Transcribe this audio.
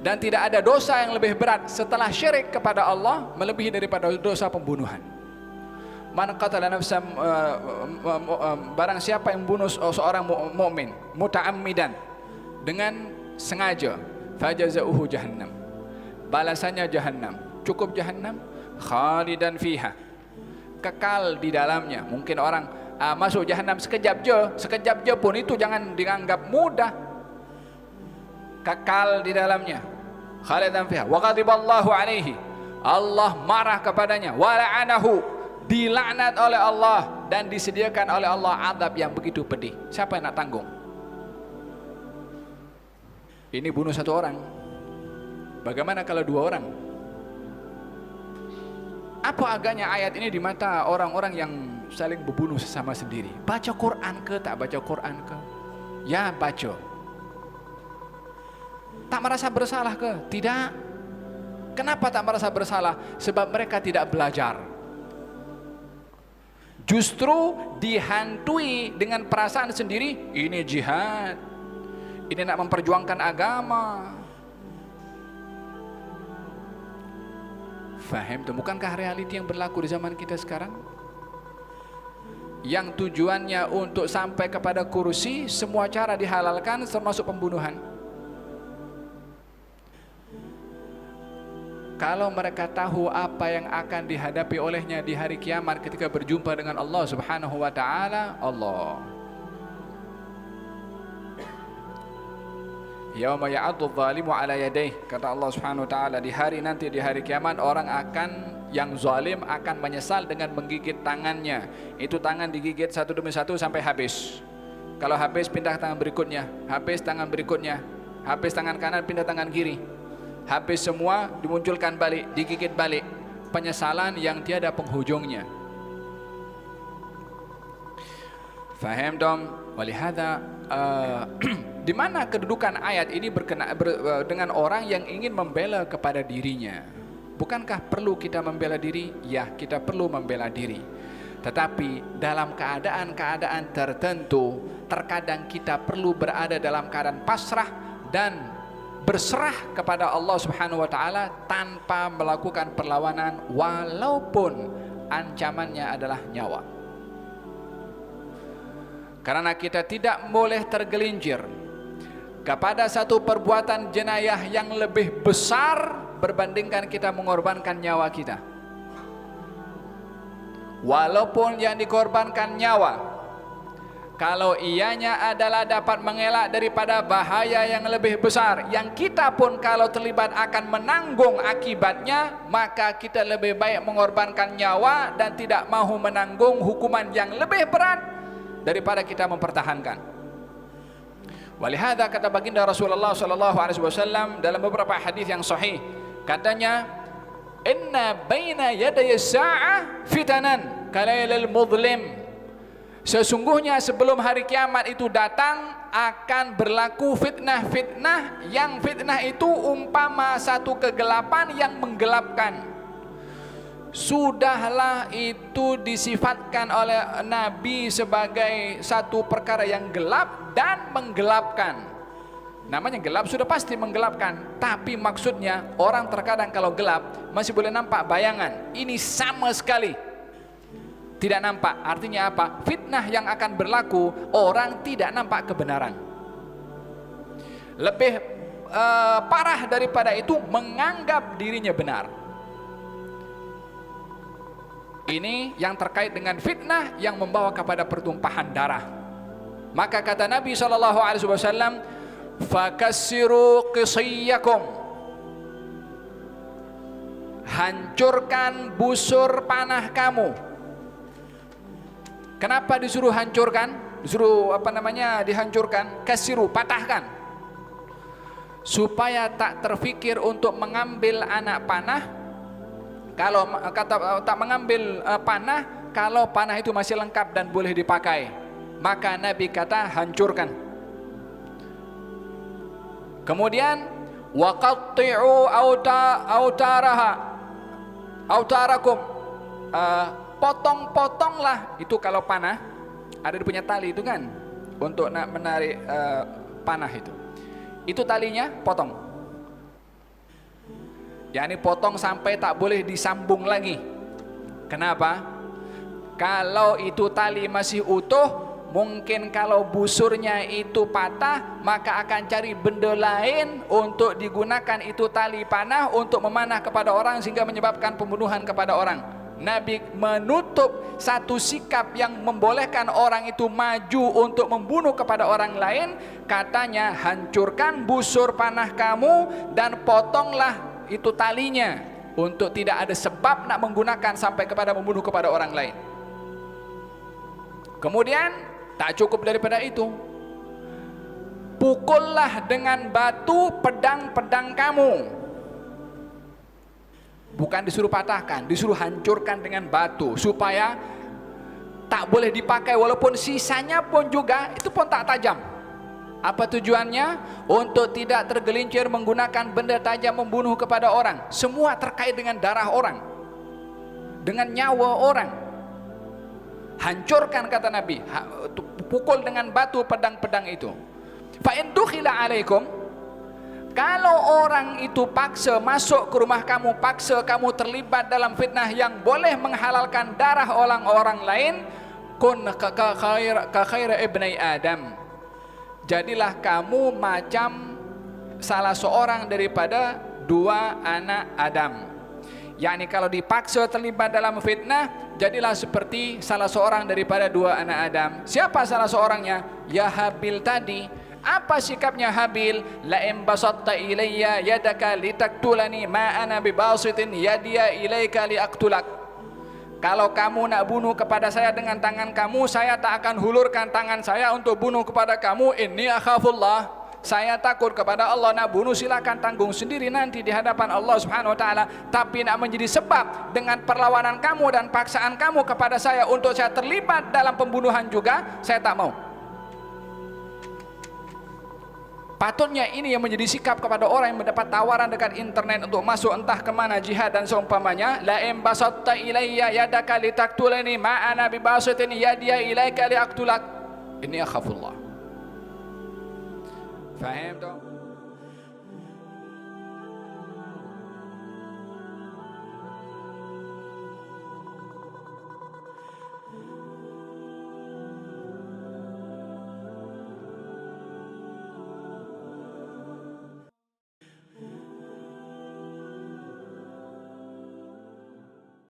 Dan tidak ada dosa yang lebih berat setelah syirik kepada Allah melebihi daripada dosa pembunuhan. Man qatala nafsan, barang siapa yang bunuh seorang mukmin muta'ammidan, dengan sengaja, fajazauhu jahannam, balasannya jahannam. Cukup jahannam, khalidan fiha, kekal di dalamnya. Mungkin orang masuk jahannam sekejap je pun itu jangan dianggap mudah. Kekal di dalamnya, khalidan fiha, wa ghadiballahu alaihi, Allah marah kepadanya, wa la'anahu, dilaknat oleh Allah, dan disediakan oleh Allah azab yang begitu pedih. Siapa yang nak tanggung? Ini bunuh satu orang, bagaimana kalau dua orang? Apa agaknya ayat ini di mata orang-orang yang saling berbunuh sesama sendiri? Baca Quran ke tak baca Quran ke? Ya baca. Tak merasa bersalah ke? Tidak. Kenapa tak merasa bersalah? Sebab mereka tidak belajar. Justru dihantui dengan perasaan sendiri, ini jihad, ini nak memperjuangkan agama. Faham tu? Bukankah realiti yang berlaku di zaman kita sekarang? Yang tujuannya untuk sampai kepada kursi, semua cara dihalalkan termasuk pembunuhan. Kalau mereka tahu apa yang akan dihadapi olehnya di hari kiamat ketika berjumpa dengan Allah Subhanahu wa taala, Allah. Yauma ya'addu adh-dhalimu 'ala yadayhi, kata Allah Subhanahu wa taala, di hari nanti, di hari kiamat, orang yang zalim akan menyesal dengan menggigit tangannya. Itu tangan digigit satu demi satu sampai habis. Kalau habis pindah tangan berikutnya, habis tangan berikutnya, habis tangan kanan pindah tangan kiri. Habis semua dimunculkan balik, digigit balik. Penyesalan yang tiada penghujungnya. Faham dong? Walihada di mana kedudukan ayat ini dengan orang yang ingin membela kepada dirinya? Bukankah perlu kita membela diri? Ya, kita perlu membela diri. Tetapi dalam keadaan-keadaan tertentu, terkadang kita perlu berada dalam keadaan pasrah dan berserah kepada Allah Subhanahu wa taala tanpa melakukan perlawanan walaupun ancamannya adalah nyawa. Karena kita tidak boleh tergelincir kepada satu perbuatan jenayah yang lebih besar berbandingkan kita mengorbankan nyawa kita. Walaupun yang dikorbankan nyawa, kalau ianya adalah dapat mengelak daripada bahaya yang lebih besar, yang kita pun kalau terlibat akan menanggung akibatnya, maka kita lebih baik mengorbankan nyawa dan tidak mahu menanggung hukuman yang lebih berat daripada kita mempertahankan. Walihada kata baginda Rasulullah SAW dalam beberapa hadis yang sahih, katanya, inna baina yaday sa'ah fitanan kalailal mudlim. Sesungguhnya sebelum hari kiamat itu datang akan berlaku fitnah-fitnah, yang fitnah itu umpama satu kegelapan yang menggelapkan. Sudahlah itu disifatkan oleh Nabi sebagai satu perkara yang gelap dan menggelapkan. Namanya gelap sudah pasti menggelapkan, tapi maksudnya orang terkadang kalau gelap masih boleh nampak bayangan. Ini sama sekali tidak nampak. Artinya apa? Fitnah yang akan berlaku, orang tidak nampak kebenaran. Lebih parah daripada itu, menganggap dirinya benar. Ini yang terkait dengan fitnah yang membawa kepada pertumpahan darah. Maka kata Nabi SAW, fakassiru qisiyyakum, hancurkan busur panah kamu. Kenapa disuruh hancurkan? Disuruh dihancurkan, kasiru, patahkan, supaya tak terfikir untuk mengambil anak panah. Kalau tak mengambil panah, kalau panah itu masih lengkap dan boleh dipakai, maka Nabi kata hancurkan. Kemudian waqatti'u autaraha, autarakum, potong-potonglah. Itu kalau panah ada di punya tali itu kan, untuk nak menarik panah itu talinya potong. Yani potong sampai tak boleh disambung lagi. Kenapa? Kalau itu tali masih utuh, mungkin kalau busurnya itu patah, maka akan cari benda lain untuk digunakan itu tali panah untuk memanah kepada orang sehingga menyebabkan pembunuhan kepada orang. Nabi menutup satu sikap yang membolehkan orang itu maju untuk membunuh kepada orang lain. Katanya, hancurkan busur panah kamu dan potonglah itu talinya, untuk tidak ada sebab nak menggunakan sampai kepada membunuh kepada orang lain. Kemudian tak cukup daripada itu, pukullah dengan batu pedang-pedang kamu. Bukan disuruh patahkan, disuruh hancurkan dengan batu, supaya tak boleh dipakai, walaupun sisanya pun juga itu pun tak tajam. Apa tujuannya? Untuk tidak tergelincir menggunakan benda tajam membunuh kepada orang. Semua terkait dengan darah orang, dengan nyawa orang. Hancurkan, kata Nabi, pukul dengan batu pedang-pedang itu. Fa in dukhila alaikum, kalau orang itu paksa masuk ke rumah kamu, paksa kamu terlibat dalam fitnah yang boleh menghalalkan darah orang-orang lain, kun ka khaira ibni Adam, jadilah kamu macam salah seorang daripada dua anak Adam. yakni kalau dipaksa terlibat dalam fitnah, jadilah seperti salah seorang daripada dua anak Adam. Siapa salah seorangnya? Ya Habil tadi. Apa sikapnya Habil? La in basatta ilayya yadaka litaktulani ma ana bibasitin yadiya ilaika liaktulak. Kalau kamu nak bunuh kepada saya dengan tangan kamu, saya tak akan hulurkan tangan saya untuk bunuh kepada kamu. Inni akhafullah. Saya takut kepada Allah. Nak bunuh silakan tanggung sendiri nanti di hadapan Allah Subhanahu wa taala. Tapi nak menjadi sebab dengan perlawanan kamu dan paksaan kamu kepada saya untuk saya terlibat dalam pembunuhan juga, saya tak mau. Patutnya ini yang menjadi sikap kepada orang yang mendapat tawaran dekat internet untuk masuk entah ke mana jihad dan seumpamanya. La in basatta ilayya yadaka litaktulani ma ana bibasitin yadiya ilaika liaktulak. Inni akhafullah. Faham tak?